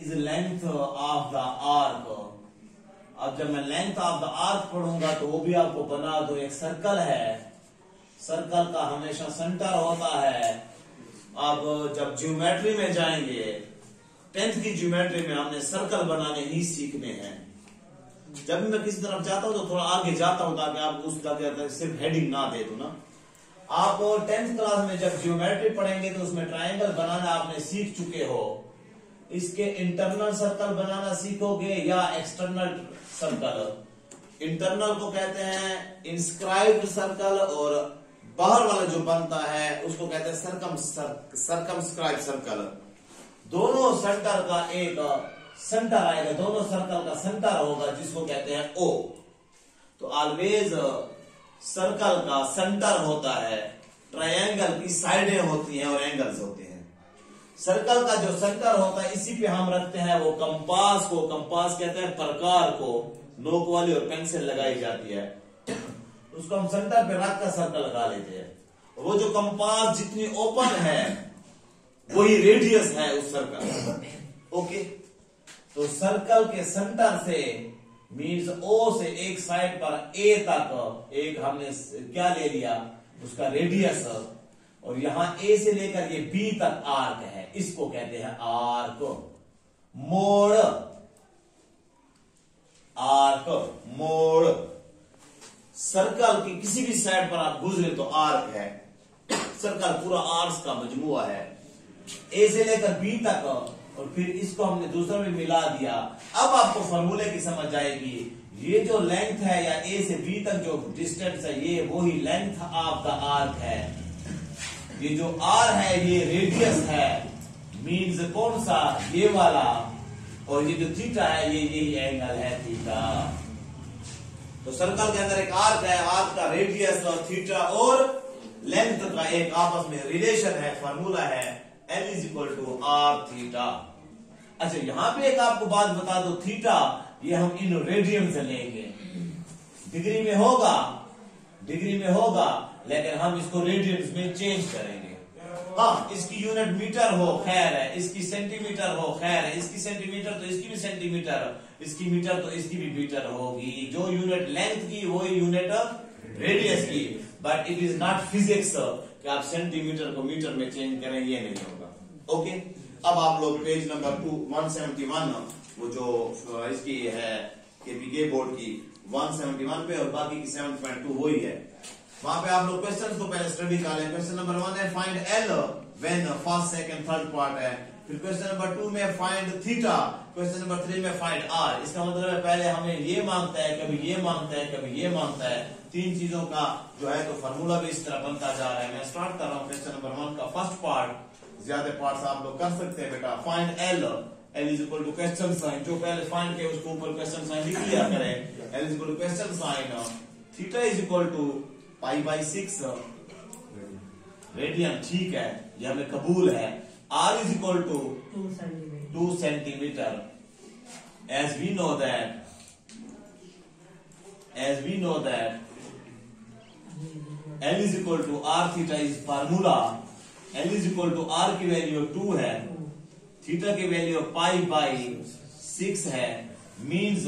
Is length of the arc. अब जब मैं लेंथ ऑफ द आर्क पढ़ूंगा तो वो भी आपको बना दो। एक सर्कल है, सर्कल का हमेशा सेंटर होता है। अब जब ज्योमेट्री में जाएंगे, 10th की ज्योमेट्री में हमने सर्कल बनाने ही सीखने हैं। जब भी मैं किसी तरफ जाता हूं तो थोड़ा आगे जाता हूं ताकि आप उस जगह सिर्फ हेडिंग ना दे दो ना। आप 10th क्लास में जब ज्योमेट्री पढ़ेंगे तो उसमें ट्रायंगल बनाना आपने सीख चुके हो। इसके इंटरनल सर्कल बनाना सीखोगे या एक्सटर्नल सर्कल। इंटरनल को कहते हैं इंस्क्राइब्ड सर्कल और बाहर वाला जो बनता है उसको कहते हैं सर्कमस्क्राइब्ड सर्कल। दोनों सेंटर का एक सेंटर आएगा, दोनों सर्कल का सेंटर होगा जिसको कहते हैं ओ। तो ऑलवेज सर्कल का सेंटर होता है, ट्रायंगल की साइडें होती हैं और एंगल्स होते हैं। सर्कल का जो सेंटर होता है इसी पे हम रखते हैं वो कंपास को। कंपास कहते हैं प्रकार को, नोक वाली और पेंसिल लगाई जाती है, उसको हम सेंटर पे रख कर सर्कल लगा लेते हैं। वो जो कंपास जितनी ओपन है वही रेडियस है उस सर्कल। ओके, तो सर्कल के सेंटर से मीन्स ओ से एक साइड पर ए तक एक हमने क्या ले लिया, उसका रेडियस, और यहां ए से लेकर ये बी तक आर्क है, इसको कहते हैं आर्क। मोड़, आर्क, मोड़। सर्कल की किसी भी साइड पर आप गुजरे तो आर्क है। सर्कल पूरा आर्क्स का मजमुआ है, ए से लेकर बी तक, और फिर इसको हमने दूसरा में मिला दिया। अब आपको फॉर्मूले की समझ आएगी। ये जो लेंथ है या ए से बी तक जो डिस्टेंस है ये वही लेंथ ऑफ द आर्क है। ये जो आर है ये रेडियस है, मीन्स कौन सा, ये वाला, और ये जो थीटा है ये यही एंगल है थीटा। तो सर्कल के अंदर एक आर्क है, आर्क का रेडियस और थीटा और लेंथ का एक आपस में रिलेशन है, फार्मूला है L is equal to R theta. अच्छा, यहां पे एक आपको बात बता दो, थीटा ये हम इन रेडियन से लेंगे। डिग्री में होगा, डिग्री में होगा, लेकिन हम इसको रेडियंस में चेंज करेंगे। हाँ, इसकी यूनिट मीटर हो खैर है, इसकी सेंटीमीटर हो खैर है, इसकी सेंटीमीटर तो इसकी भी सेंटीमीटर, इसकी मीटर तो इसकी भी मीटर होगी। जो यूनिट लेंथ की वो यूनिट रेडियस की। But it is not physics कि आप सेंटीमीटर को मीटर में चेंज करें, ये नहीं होगा। ओके, अब आप लोग पेज नंबर 171 वो जो इसकी है केपीके बोर्ड की 171 पे और बाकी की 7.2 वही है। वहां पे आप लोग क्वेश्चन को पहले स्टडी कर लें। क्वेश्चन नंबर 1 है find L when first second third part है। फिर क्वेश्चन नंबर 2 में फाइंड थीटा। क्वेश्चन नंबर 3 में फाइंड आर। इसका मतलब है पहले हमें ये मांगता है, कभी ये मांगता है, कभी ये मांगता है। तीन चीजों का जो है तो फार्मूला भी इस तरह बनता जा रहा है। मैं स्टार्ट कर रहा हूं क्वेश्चन नंबर 1 का फर्स्ट पार्ट। ज्यादा पार्ट्स आप लोग कर सकते हैं बेटा। Find L, L is equal to question sign. जो पहले फाइंड किया उसको ऊपर क्वेश्चन साइन लिख लिया करें। L is equal to question sign, theta is equal to π/6 radian. ठीक है, ये हमें कबूल है। R is equal to 2 centimetre. As we know that L is equal to R theta is formula। L is equal to R की value 2 है, theta की value π/6 है। मीन्स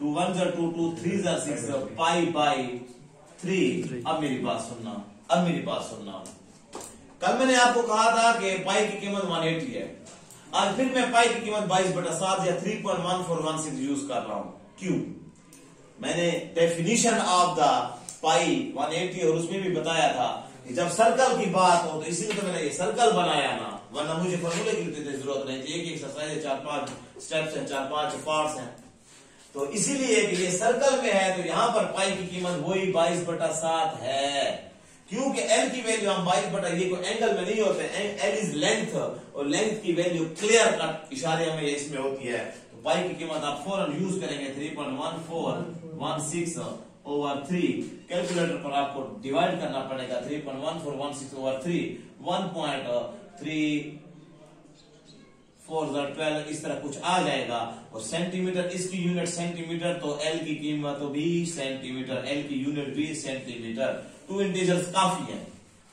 2 1 2 2 3 6 π/3। अब मेरी बात सुनना, कल मैंने आपको कहा था कि पाई की कीमत 180 है। आज फिर मैं पाई की कीमत 22/7 या 3.1416 यूज कर रहा हूं। क्यों? मैंने डेफिनेशन ऑफ द पाई 180 और उसमें भी बताया था कि जब सर्कल की बात हो तो इसीलिए तो मैंने ये सर्कल बनाया ना, वरना मुझे फॉर्मूले की जरूरत नहीं थी। एक एक्सरसाइज है, 4-5 स्टेप्स हैं, 4-5 पार्ट्स हैं। तो इसीलिए कि ये सर्कल में है तो यहां पर पाई की कीमत वही 22/7 है। क्योंकि एल की वैल्यू हम 22 ये कोई एंगल में नहीं होते, एल इज लेंथ, और लेंथ की वैल्यू क्लियर कट इशारे में इसमें होती है। तो पाई की कीमत आप फौरन यूज करेंगे 3.1416 ओवर 3। कैलकुलेटर पर आपको डिवाइड करना पड़ेगा 3.1416 ओवर 3, 1.3 इस तरह कुछ आ जाएगा। और सेंटीमीटर, इसकी यूनिट सेंटीमीटर, तो एल की कीमत भी सेंटीमीटर, एल की यूनिट भी सेंटीमीटर। 2 इंटीजर्स काफी है,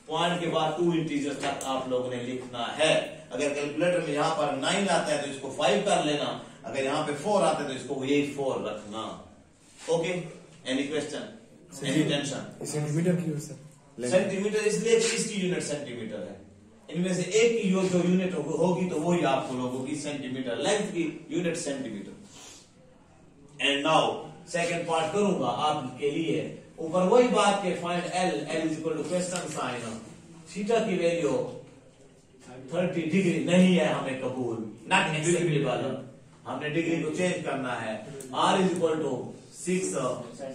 पॉइंट के बाद 2 इंटीजर्स तक आप लोगों ने लिखना है। अगर कैलकुलेटर में यहाँ पर 9 आता है तो इसको 5 कर लेना, अगर यहाँ पे 4 आता है तो इसको यही 4 रखना। Okay, any question, any tension? Centimetre की सर, सेंटीमीटर इसलिए कि इसकी यूनिट सेंटीमीटर है, इनमें से एक की जो यूनिट होगी तो वही आपको लोगों की सेंटीमीटर, लेंथ की unit centimetre. And now second part करूंगा आपके लिए, ऊपर वही बात के find L is equal to question sign theta की वैल्यू 30 डिग्री नहीं है हमें कबूल, नॉट एक्सेप्टेबल, हमने डिग्री को चेंज करना है। R is equal to 6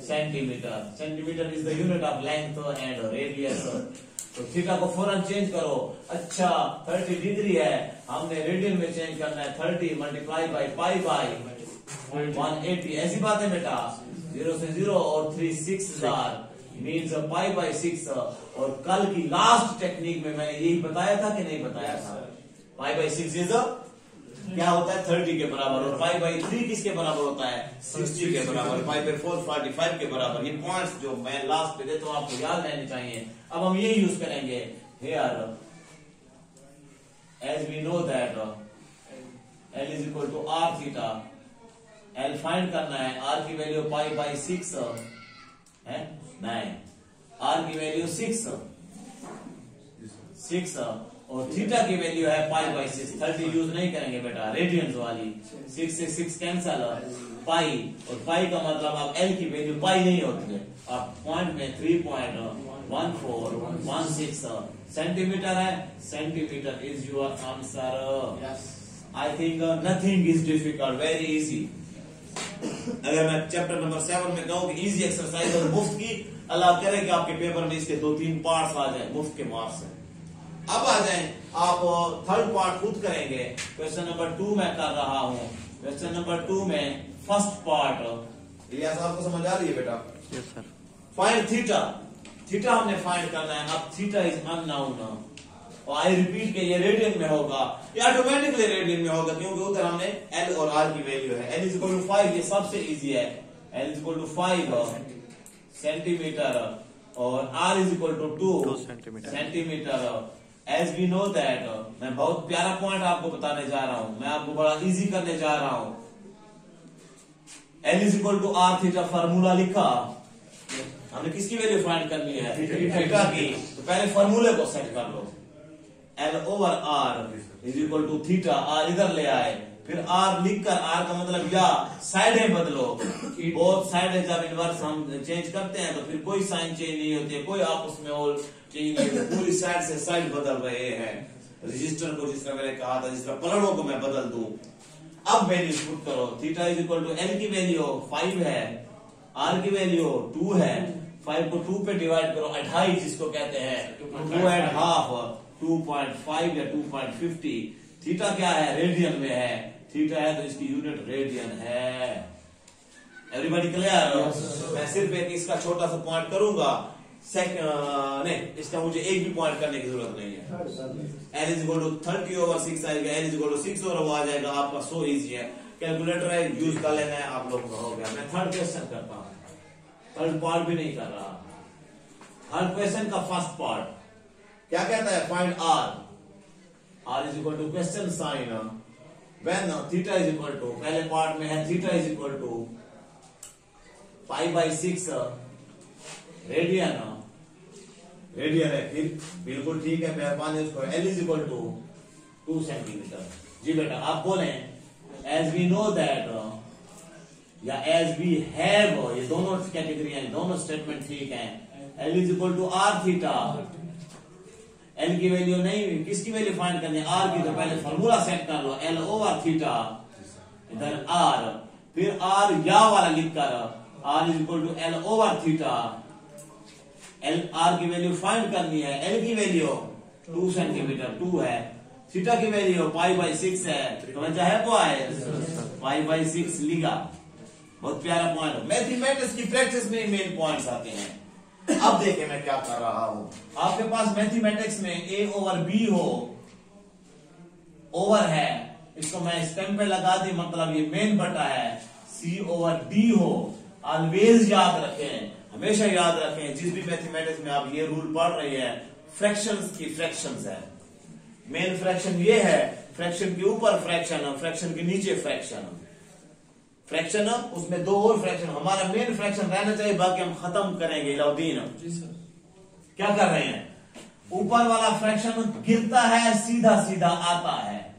centimetre, centimetre is the unit of length and radius, तो थीटा को फौरन चेंज करो। अच्छा 30 डिग्री है, हमने रेडियन में चेंज करना है, 30 मल्टीप्लाई बाई पाई बाई 180, ऐसी बात है बेटा, 0 से 0 और 3 6,000 मीन्स पाई बाई 6। और कल की लास्ट टेक्निक में मैंने यही बताया था कि नहीं बताया था, पाई बाई 6 इज क्या होता है 30 के बराबर, और पाई बाई 3 किसके बराबर होता है 60 के बराबर, पाई बाई 4 45 के बराबर। ये पॉइंट्स जो मैं लास्ट पे देता हूं आपको याद रहने चाहिए। अब हम ये यूज करेंगे here, as we know that L is equal to R theta, L फाइंड करना है, आर की वैल्यू पाई बाई 6 है, 9, आर की वैल्यू 6 और थीटा की वैल्यू है पाई बाई 6। 30 यूज नहीं करेंगे बेटा, रेडियंस वाली, 6 से 6 कैंसल, पाई, और पाई का मतलब अब एल की वैल्यू पाई नहीं होती है, आप पॉइंट में 3.1416 सेंटीमीटर है, centimetre is your answer. I think nothing is difficult, very easy. अगर मैं चैप्टर नंबर 7 में कहूं कि इजी एक्सरसाइज और मुफ्त की, अल्लाह करे कि आपके पेपर में इसके 2-3 पार्ट्स आ जाए मुफ्त के मार्क्स से। अब आ जाएं, आप थर्ड पार्ट खुद करेंगे। क्वेश्चन नंबर 2 में कर रहा हूं, क्वेश्चन नंबर 2 में फर्स्ट पार्ट, इलियास आपको समझ आ रही है बेटा? Yes sir. Find theta, theta हमने फाइंड करना है। अब थीटा इज अननोन, और आई रिपीट के ये रेडियन में होगा, ये ऑटोमेटिकली रेडियन में होगा क्योंकि उधर हमने एल और आर की वैल्यू है। एल इज इक्वल टू 5, ये सबसे इजी है, L is equal to 5 centimetre और R is equal to 2 centimetre. As we know that, मैं बहुत प्यारा पॉइंट आपको बताने जा रहा हूं, मैं आपको बड़ा इजी करने जा रहा हूं। L is equal to R theta, formula लिखा, हमने किसकी वैल्यू फाइंड करनी है थीटा की, तो पहले फार्मूले को सेट कर लो। L over R is equal to theta, R इधर ले आए, फिर आर लिखकर, आर का मतलब या साइडें बदलो, बहुत साइडें जब इनवर्स हम चेंज करते हैं तो फिर कोई साइन चेंज नहीं होती है, कोई आपस में और चेंज नहीं होती, पूरी साइड से साइड बदल रहे हैं। रजिस्टर को जिस तरह मैंने कहा था, जिस तरह पलड़ों को मैं बदल दूं। अब वैल्यू पुट करो, theta is equal to L की वैल्यू 5 है, आर की वैल्यू 2 है, 5 को 2 पे डिवाइड करो, 2.5 जिसको कहते हैं 2.5, 2.5 या 2.50। थीटा क्या है, रेडियन में है, थीटा है तो इसकी यूनिट रेडियन है। Everybody clear? मैं सिर्फ एक इसका छोटा सा पॉइंट करूंगा, नहीं इसका मुझे एक भी पॉइंट करने की जरूरत नहीं है। L is equal to 30 over 6 आएगा, एल इज इक्वल टू 6 और वो आ जाएगा आपका। सो इजी है, कैलकुलेटर है, यूज कर लेना है, आप लोग हो गया। मैं थर्ड क्वेश्चन करता हूं, थर्ड पार्ट भी नहीं कर रहा। थर्ड क्वेश्चन का फर्स्ट पार्ट क्या कहता है, find R, R is equal to question sign when theta is equal to, पहले पार्ट में है theta is equal to 5/6 radian, radian है, फिर बिल्कुल ठीक है, मेहरबानी उसको। L is equal to 2 centimetre. जी बेटा आप बोलें, एज वी नो दैट या एज वी हैव, ये दोनों कैटेगरी हैं, दोनों स्टेटमेंट ठीक हैं। L is equal to R theta, L की वैल्यू नहीं, किसकी वैल्यू फाइंड करनी है, आर की, तो पहले फॉर्मूला सेट कर लो, एल ओवर थीटा इधर आर, फिर आर या वाला लिखकर R is equal to L over theta. L R की वैल्यू फाइंड करनी है, एल की वैल्यू 2 सेंटीमीटर 2 है, थीटा की वैल्यू π/6 है, समझा है बॉयज, π/6 लिखा। बहुत प्यारा पॉइंट, मैथमेटिक्स की प्रैक्टिस में मेन पॉइंट्स आते हैं। अब देखें मैं क्या कर रहा हूं, आपके पास मैथमेटिक्स में ए ओवर बी हो, ओवर है, इसको मैं स्टेम पे लगा दी, मतलब ये मेन बटा है। सी ओवर डी हो, ऑलवेज याद रखें, हमेशा याद रखें, जिस भी मैथमेटिक्स में आप ये रूल पढ़ रही है, फ्रैक्शंस की फ्रैक्शंस है, मेन फ्रैक्शन ये है, फ्रैक्शन के ऊपर फ्रैक्शन, फ्रैक्शन के नीचे फ्रैक्शन, फ्रैक्शन उसमें दो और फ्रैक्शन, हमारा मेन फ्रैक्शन रहना चाहिए, बाकी हम खत्म करेंगे। इलाउद्दीन क्या कर रहे हैं, ऊपर वाला फ्रैक्शन गिरता है, सीधा सीधा आता है,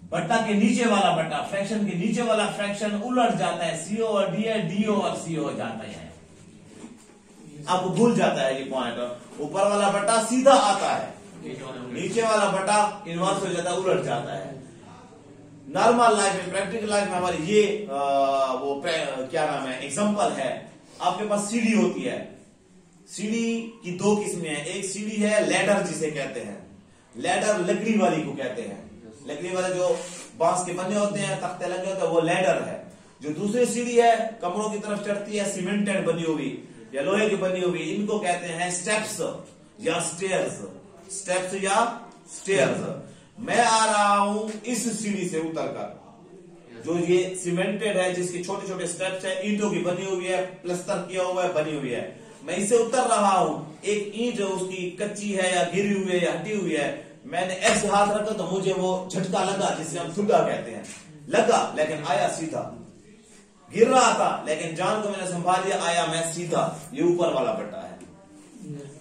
बट्टा के नीचे वाला बट्टा, फ्रैक्शन के नीचे वाला फ्रैक्शन उलट जाता है, सी ओवर डी है, डी ओवर सी हो जाता है। आपको भूल जाता है ये पॉइंट, ऊपर वाला बट्टा सीधा आता है, नीचे वाला बट्टा इनवर्स हो जाता है, उलट जाता है। नॉर्मल लाइफ में, प्रैक्टिकल लाइफ में हमारी ये क्या नाम है, एग्जांपल है। आपके पास सीढ़ी होती है, सीढ़ी की दो किस्में हैं, एक सीढ़ी है लैडर जिसे कहते हैं, लैडर लकड़ी वाली को कहते हैं, लकड़ी वाले जो बांस के बने होते हैं, तख्ते लगे होते हैं, वो लैडर है। जो दूसरी सीढ़ी है कमरों की तरफ चढ़ती है, सीमेंटेड बनी हुई या लोहे की बनी हुई, इनको कहते हैं स्टेप्स या स्टेयर्स, स्टेप्स या स्टेयर्स। मैं आ रहा हूं इस सीढ़ी से उतरकर, जो ये सीमेंटेड है, जिसके छोटे छोटे स्टेप्स है, ईंटों की बनी हुई है, प्लस्तर किया हुआ है, बनी हुई है, मैं इसे उतर रहा हूं। एक ईंट उसकी कच्ची है या गिरी हुई है या हटी हुई है, मैंने ऐसे हाथ रखा तो मुझे वो झटका लगा, जिसे हम सुगा कहते हैं, लगा, लेकिन आया सीधा। गिर रहा था लेकिन जान को मैंने संभाल लिया, आया मैं सीधा। ये ऊपर वाला बट्टा है,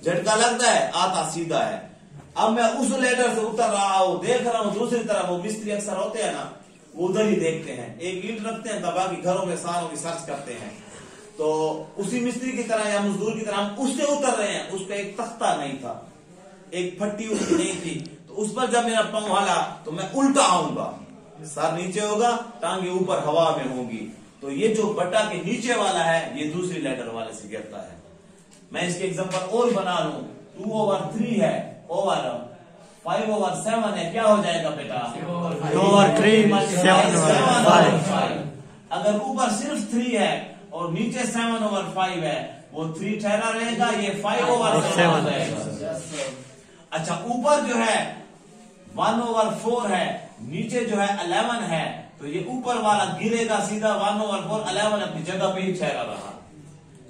झटका लगता है, आता सीधा है। अब मैं उस लेडर से उतर रहा हूं, देख रहा हूं दूसरी तरफ, वो मिस्त्री अक्सर होते हैं ना, वो उधर ही देखते हैं, एक ईंट रखते हैं, दबा के घरों में सारों की सर्च करते हैं। तो उसी मिस्त्री की तरह या मजदूर की तरह हम उससे उतर रहे हैं। उसका एक तख्ता नहीं था, एक फट्टी उसकी नहीं थी, तो उस पर जब मेरा पांव हाला तो मैं उल्टा आऊंगा, सर नीचे होगा, टांगे ऊपर हवा में होंगी। तो ये जो बट्टा के नीचे वाला है, ये दूसरी लेडर वाले से गिरता है। मैं इसके एग्जांपल और बना लूं, 2/3 है, ओवर 5/7 है, क्या हो जाएगा बेटा, 2/3 7/5। अगर ऊपर सिर्फ 3 है और नीचे 7/5 है, वो 3 ठहरा रहेगा, ये 5/7 हो जाएगा। अच्छा, ऊपर जो है 1/4 है, नीचे जो है 11 है, तो ये ऊपर वाला गिरेगा सीधा 1/4, 11 अपनी जगह पे ही ठहरा रहा।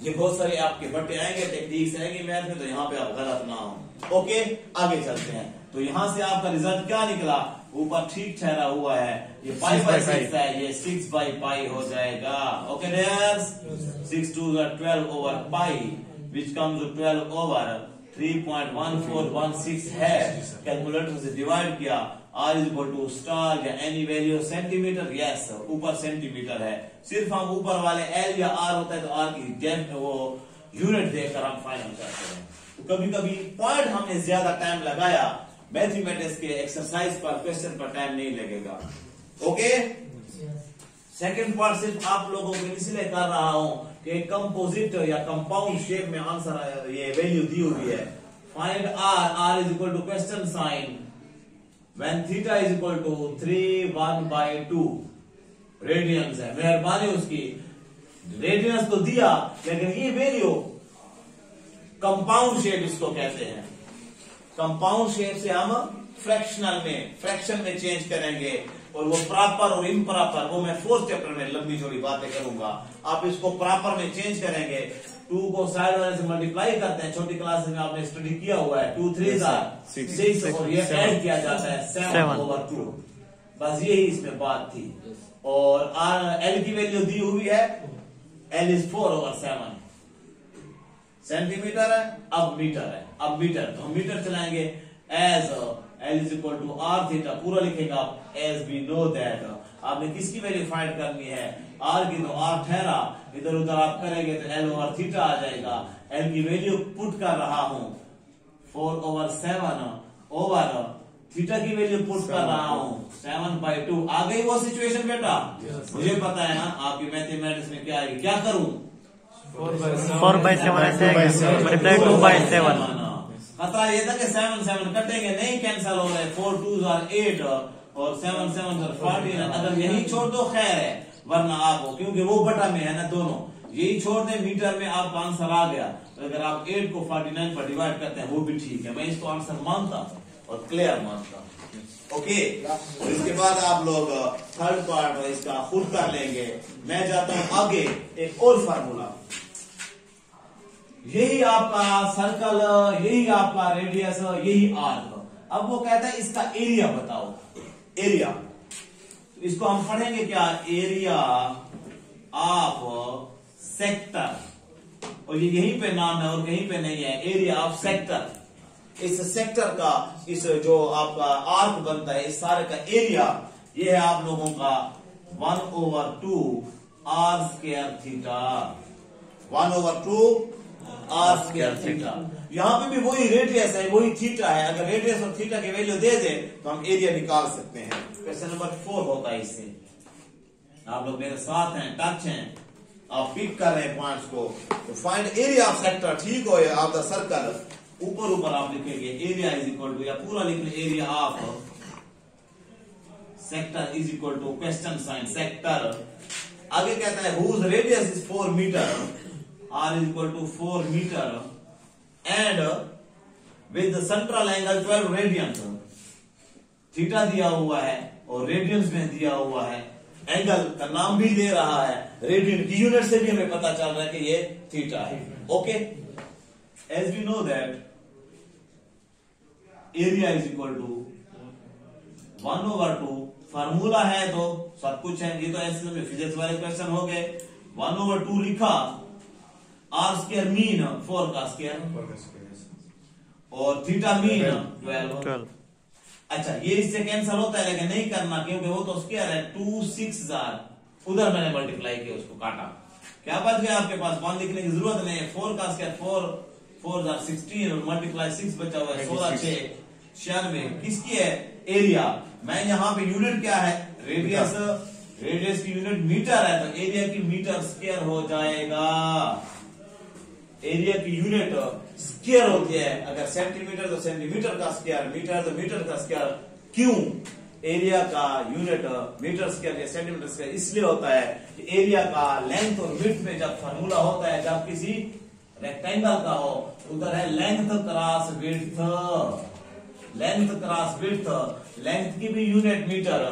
ये बहुत सारे आपके बट्टे आएंगे, टेक्निक्स आएंगे मैथ में, तो यहाँ पे आप गलत ना हो। ओके, आगे चलते हैं। तो यहाँ से आपका रिजल्ट क्या निकला, ऊपर ठीक ठहरा हुआ है, ये 5/6 है, ये 6/π हो जाएगा। Okay dears, 6 2 12/π, which comes to 12/3.1416 है। कैलकुलेटर से डिवाइड किया, R is equal to star या एनी वैल्यू सेंटीमीटर, यस ऊपर सेंटीमीटर है। सिर्फ हम ऊपर वाले L या R होता है तो R की डेप्थ वो यूनिट देकर हम फाइनल करते हैं। तो कभी कभी पॉइंट हमने ज्यादा टाइम लगाया, मैथमेटिक्स के एक्सरसाइज पर, क्वेश्चन पर टाइम नहीं लगेगा। ओके, सेकंड पार्ट सिर्फ आप लोगों को इसलिए कर रहा हूं कि कंपोजिट या कंपाउंड शेप में आंसर ये वैल्यू दी हुई है। Find R is equal to question sign when theta is equal to 3/1/2 radians है। मेहरबानी उसकी, रेडियंस तो दिया, लेकिन ये वैल्यू कंपाउंड शेप इसको कहते हैं। कंपाउंड शेप से हम फ्रैक्शनल में, फ्रैक्शन में चेंज करेंगे, और वो प्रॉपर और इम्प्रॉपर, वो मैं 4th चैप्टर में लंबी चौड़ी बातें करूंगा। आप इसको प्रॉपर में चेंज करेंगे। 2 को साइड वाले से मल्टीप्लाई करते हैं, छोटी क्लास में आपने स्टडी किया हुआ है, 2 3 6 और ये ऐड किया जाता है 7/2। बस यही इसमें बात थी। और L की वैल्यू दी हुई है, L इज 4/7 सेंटीमीटर है, अब मीटर है, अब मीटर, तो हम मीटर चलाएंगे। As L is equal to R theta, पूरा लिखेगा आप, एज वी नो दैट। आपने किसकी वैल्यू फाइंड करनी है, R की, तो R ठहरा, इधर उधर आप करेंगे तो L/थीटा आ जाएगा। L की वैल्यू पुट कर रहा हूं 4/7 ओवर थीटा की वैल्यू पुट कर रहा हूं 7/2। आ गई वो सिचुएशन बेटा? मुझे पता है ना आपकी मैथमेटिक्स में क्या आएगी, क्या करूं, 4/7 ऐसे मल्टीप्लाई 2/7। खतरा ये था कि 7 कटेंगे नहीं, कैंसिल हो रहे, 4 2s are 8 और 7 7s are 14। अगर यही छोड़ दो खैर है, वरना आपको, क्योंकि वो बटा में है ना दोनों, यही छोड़ दें, मीटर में आपका आंसर आ गया। तो अगर आप 8 को 49 पर डिवाइड करते हैं वो भी ठीक है, मैं इसको आंसर मानता और क्लियर मानता। ओके, और इसके बाद आप लोग थर्ड पार्ट इसका खुद कर लेंगे। मैं जाता हूं आगे, एक और फार्मूला। यही आपका सर्कल, यही आपका रेडियस, यही आर्क, अब वो कहता है इसका एरिया बताओ, एरिया। इसको हम पढ़ेंगे क्या, एरिया ऑफ सेक्टर, और ये यहीं पे नाम है और कहीं पे नहीं है, एरिया ऑफ सेक्टर। इस सेक्टर का, इस जो आपका आर्क बनता है, इस सारे का एरिया ये है आप लोगों का 1/2 r square theta, 1/2 r square theta. यहां पे भी वही रेडियस है, वही थीटा है। अगर रेडियस और थीटा की वैल्यू दे दे तो हम एरिया निकाल सकते हैं। क्वेश्चन नंबर 4 होता है इससे। आप लोग मेरे साथ हैं, टच हैं, आप पिक कर रहे हैं पॉइंट्स को। तो फाइंड एरिया ऑफ सेक्टर, ठीक हो या ऑफ द सर्कल, ऊपर आप लिखेंगे एरिया इज इक्वल टू, या पूरा लिख लें area of sector is equal to question sign sector. आगे कहता है whose radius is 4 metre, r is equal to 4 metre and with central angle 12 radians. Theta दिया हुआ है और रेडियंस में दिया हुआ है, एंगल का नाम भी दे रहा है, रेडियन की यूनिट से भी हमें पता चल रहा है कि ये थीटा है। Okay, as we know that area is equal to 1/2, formula है तो सब कुछ है। ये तो ऐसे में फिजिक्स वाले क्वेश्चन हो गए। 1/2 लिखा, r स्क्वायर मीन 4 का स्क्वायर और थीटा मीन 12। अच्छा, ये इससे कैंसिल होता है लेकिन नहीं करना, क्योंकि वो तो स्क्वायर है। 2 6 उधर मैंने मल्टीप्लाई किया, उसको काटा, क्या बच गया आपके पास, 1 लिखने की जरूरत नहीं है। 4 का स्क्वायर 4 16 और मल्टीप्लाई 6 बचा हुआ है 16 6 96। किसकी है, एरिया। मैं यहाँ पे यूनिट क्या है, रेडियस, रेडियस की यूनिट मीटर है, तो एरिया की मीटर स्क्वायर हो जाएगा। एरिया की यूनिट स्क्वायर होती है, अगर सेंटीमीटर तो सेंटीमीटर का स्क्वायर, मीटर तो मीटर का स्क्वायर। क्यों, एरिया का यूनिट मीटर स्क्वायर या सेंटीमीटर स्क्वायर इसलिए होता है कि एरिया का लेंथ और विड्थ में जब फार्मूला होता है, जब किसी रेक्टेंगल का हो, उधर है length cross width, length cross width. Length की भी यूनिट मीटर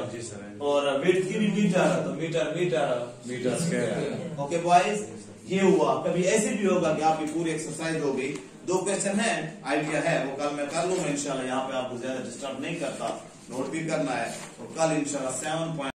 और विड्थ की भी मीटर, तो metre metre metre square. Okay boys, ये हुआ। कभी ऐसे भी होगा कि आपकी पूरी एक्सरसाइज हो गई। 2 क्वेश्चन है, आइडिया है, वो कल मैं कर लूंगा इंशाल्लाह। यहाँ पे आपको ज्यादा डिस्टर्ब नहीं करता, नोट भी करना है। तो कल इंशाल्लाह 7